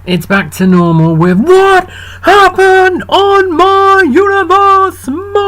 It's back to normal with What Happened on My Universe mode.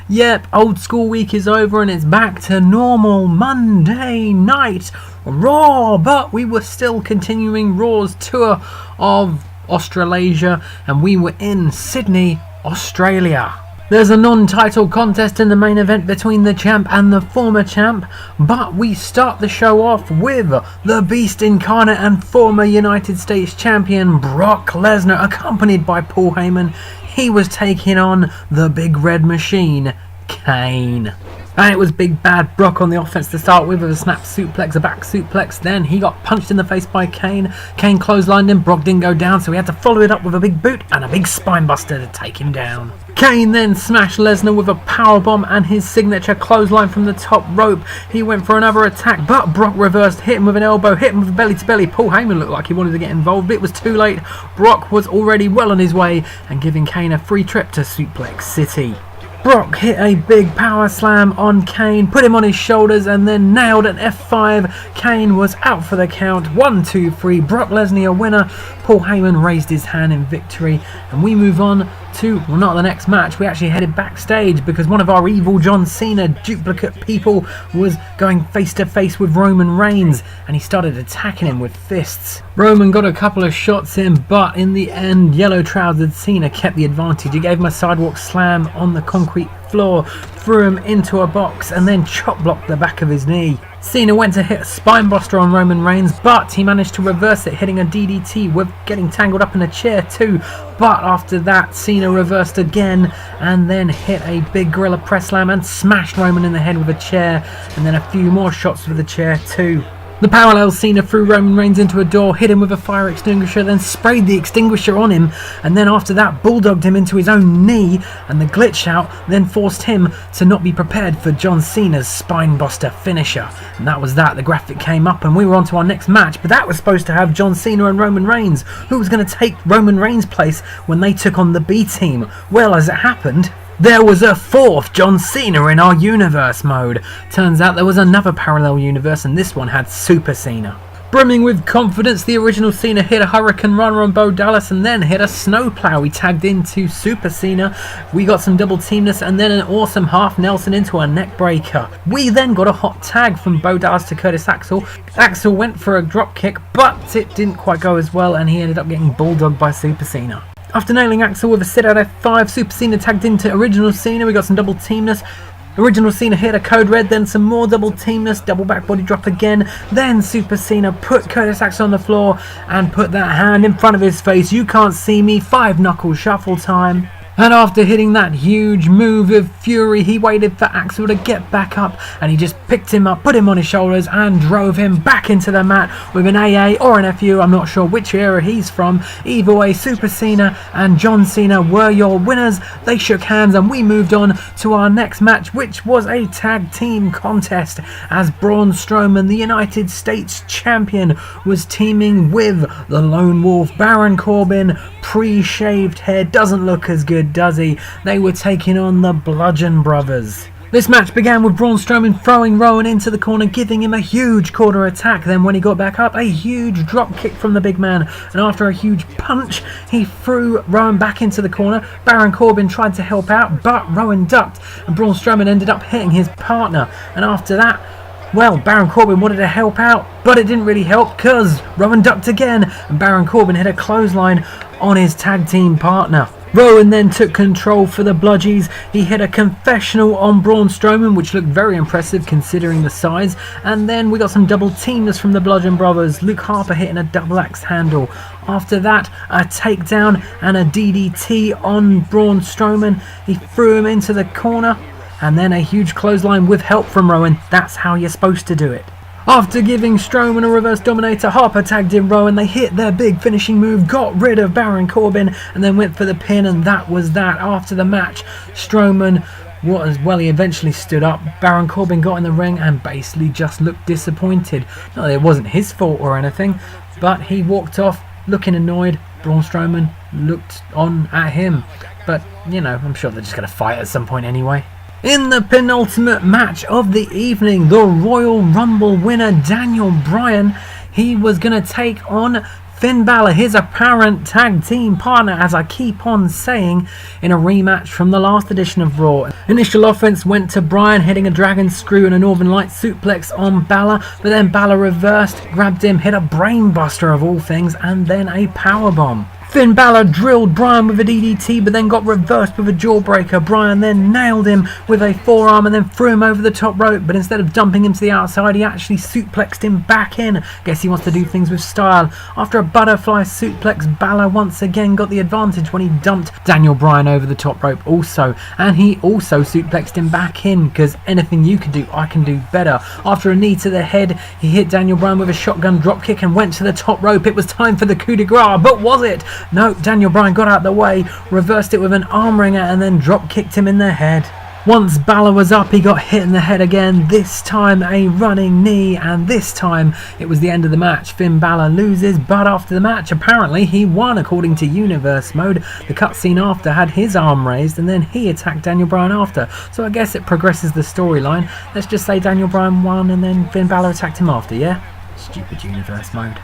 Yep, old school week is over and it's back to normal Monday Night Raw. But we were still continuing Raw's tour of Australasia and we were in Sydney, Australia. There's a non-title contest in the main event between the champ and the former champ, but we start the show off with the Beast Incarnate and former United States champion Brock Lesnar, accompanied by Paul Heyman. He was taking on the Big Red Machine, Kane. And it was Big Bad Brock on the offense to start with a snap suplex, a back suplex. Then he got punched in the face by Kane. Kane clotheslined him. Brock didn't go down, so he had to follow it up with a big boot and a big spinebuster to take him down. Kane then smashed Lesnar with a powerbomb and his signature clothesline from the top rope. He went for another attack, but Brock reversed, hit him with an elbow, hit him with a belly to belly. Paul Heyman looked like he wanted to get involved, but it was too late. Brock was already well on his way and giving Kane a free trip to Suplex City. Brock hit a big power slam on Kane, put him on his shoulders and then nailed an F5. Kane was out for the count. 1, 2, 3. Brock Lesnar a winner. Paul Heyman raised his hand in victory and we move on to, well, not the next match, we actually headed backstage because one of our evil John Cena duplicate people was going face to face with Roman Reigns and he started attacking him with fists. Roman got a couple of shots in, but in the end yellow trousered Cena kept the advantage. He gave him a sidewalk slam on the concrete floor, threw him into a box and then chop blocked the back of his knee. Cena went to hit a spinebuster on Roman Reigns, but he managed to reverse it, hitting a DDT with getting tangled up in a chair too. But after that, Cena reversed again and then hit a big gorilla press slam and smashed Roman in the head with a chair, and then a few more shots with the chair too. The parallel Cena threw Roman Reigns into a door, hit him with a fire extinguisher, then sprayed the extinguisher on him, and then after that bulldogged him into his own knee, and the glitch out then forced him to not be prepared for John Cena's spinebuster finisher. And that was that. The graphic came up and we were on to our next match, but that was supposed to have John Cena and Roman Reigns. Who was going to take Roman Reigns' place when they took on the B team? Well, as it happened, there was a fourth John Cena in our universe mode. Turns out there was another parallel universe and this one had Super Cena. Brimming with confidence, the original Cena hit a Hurricane Runner on Bo Dallas and then hit a Snowplow. He tagged into Super Cena. We got some double teamness and then an awesome half Nelson into a neck breaker. We then got a hot tag from Bo Dallas to Curtis Axel. Axel went for a drop kick, but it didn't quite go as well and he ended up getting bulldogged by Super Cena. After nailing Axel with a sit-out F5, Super Cena tagged into Original Cena. We got some double teamness. Original Cena hit a Code Red, then some more double teamness, double back body drop again. Then Super Cena put Curtis Axel on the floor and put that hand in front of his face. You can't see me, 5 knuckle shuffle time. And after hitting that huge move of fury, he waited for Axel to get back up and he just picked him up, put him on his shoulders and drove him back into the mat with an AA or an FU. I'm not sure which era he's from. Either way, Super Cena and John Cena were your winners. They shook hands and we moved on to our next match, which was a tag team contest as Braun Strowman, the United States champion, was teaming with the Lone Wolf Baron Corbin. Pre-shaved hair, doesn't look as good, does he? They were taking on the Bludgeon Brothers. This match began with Braun Strowman throwing Rowan into the corner, giving him a huge corner attack. Then when he got back up, a huge drop kick from the big man. And after a huge punch, he threw Rowan back into the corner. Baron Corbin tried to help out, but Rowan ducked. And Braun Strowman ended up hitting his partner. And after that, well, Baron Corbin wanted to help out, but it didn't really help because Rowan ducked again. And Baron Corbin hit a clothesline on his tag team partner. Rowan then took control for the Bludgies. He hit a confessional on Braun Strowman, which looked very impressive considering the size. And then we got some double teamness from the Bludgeon Brothers. Luke Harper hitting a double axe handle. After that, a takedown and a DDT on Braun Strowman. He threw him into the corner. And then a huge clothesline with help from Rowan. That's how you're supposed to do it. After giving Strowman a reverse dominator, Harper tagged in Rowan. They hit their big finishing move, got rid of Baron Corbin, and then went for the pin, and that was that. After the match, Strowman, he eventually stood up. Baron Corbin got in the ring and basically just looked disappointed. No, it wasn't his fault or anything, but he walked off looking annoyed. Braun Strowman looked on at him. But, you know, I'm sure they're just going to fight at some point anyway. In the penultimate match of the evening, the Royal Rumble winner Daniel Bryan, he was going to take on Finn Balor, his apparent tag team partner, as I keep on saying, in a rematch from the last edition of Raw. Initial offense went to Bryan, hitting a dragon screw and a Northern Light suplex on Balor, but then Balor reversed, grabbed him, hit a brainbuster of all things, and then a powerbomb. Finn Balor drilled Bryan with a DDT, but then got reversed with a jawbreaker. Bryan then nailed him with a forearm and then threw him over the top rope, but instead of dumping him to the outside, he actually suplexed him back in. Guess he wants to do things with style. After a butterfly suplex, Balor once again got the advantage when he dumped Daniel Bryan over the top rope also, and he also suplexed him back in, because anything you can do, I can do better. After a knee to the head, he hit Daniel Bryan with a shotgun dropkick and went to the top rope. It was time for the coup de grace, but was it? No, Daniel Bryan got out the way, reversed it with an arm wringer and then drop kicked him in the head. Once Balor was up, he got hit in the head again, this time a running knee, and this time it was the end of the match. Finn Balor loses, but after the match apparently he won according to Universe Mode. The cutscene after had his arm raised and then he attacked Daniel Bryan after, so I guess it progresses the storyline. Let's just say Daniel Bryan won and then Finn Balor attacked him after, yeah? Stupid Universe Mode.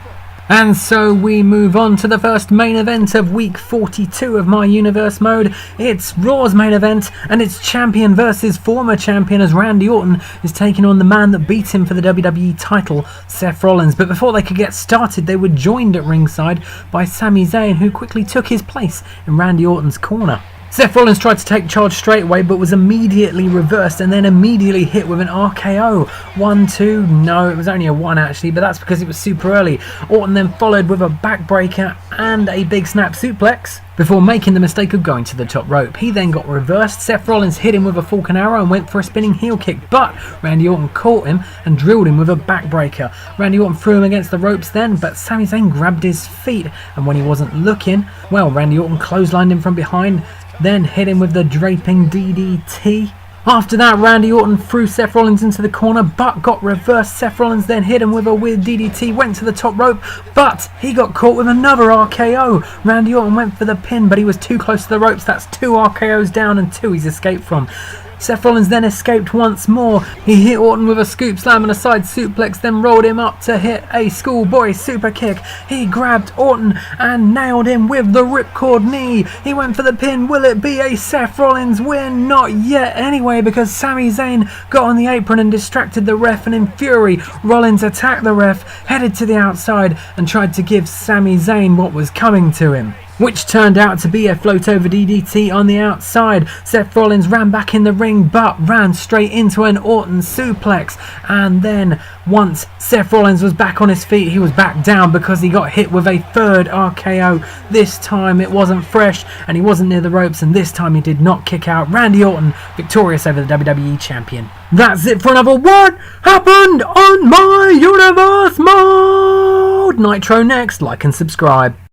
And so we move on to the first main event of week 42 of my Universe Mode. It's Raw's main event, and it's champion versus former champion, as Randy Orton is taking on the man that beat him for the WWE title, Seth Rollins. But before they could get started, they were joined at ringside by Sami Zayn, who quickly took his place in Randy Orton's corner. Seth Rollins tried to take charge straight away, but was immediately reversed and then immediately hit with an RKO. 1, 2, no, it was only a 1 actually, but that's because it was super early. Orton then followed with a backbreaker and a big snap suplex before making the mistake of going to the top rope. He then got reversed. Seth Rollins hit him with a Falcon Arrow and went for a spinning heel kick, but Randy Orton caught him and drilled him with a backbreaker. Randy Orton threw him against the ropes then, but Sami Zayn grabbed his feet, and when he wasn't looking, well, Randy Orton clotheslined him from behind, then hit him with the draping DDT. After that, Randy Orton threw Seth Rollins into the corner, but got reversed. Seth Rollins then hit him with a weird DDT, went to the top rope, but he got caught with another RKO. Randy Orton went for the pin, but he was too close to the ropes. That's 2 RKOs down and 2 he's escaped from. Seth Rollins then escaped once more. He hit Orton with a scoop slam and a side suplex, then rolled him up to hit a schoolboy super kick. He grabbed Orton and nailed him with the ripcord knee. He went for the pin. Will it be a Seth Rollins win? Not yet anyway, because Sami Zayn got on the apron and distracted the ref, and in fury, Rollins attacked the ref, headed to the outside and tried to give Sami Zayn what was coming to him, which turned out to be a float over DDT on the outside. Seth Rollins ran back in the ring, but ran straight into an Orton suplex, and then once Seth Rollins was back on his feet, he was back down because he got hit with a third RKO. This time it wasn't fresh and he wasn't near the ropes, and this time he did not kick out. Randy Orton victorious over the WWE champion. That's it for another What Happened on My Universe Mode. Nitro next. Like and subscribe.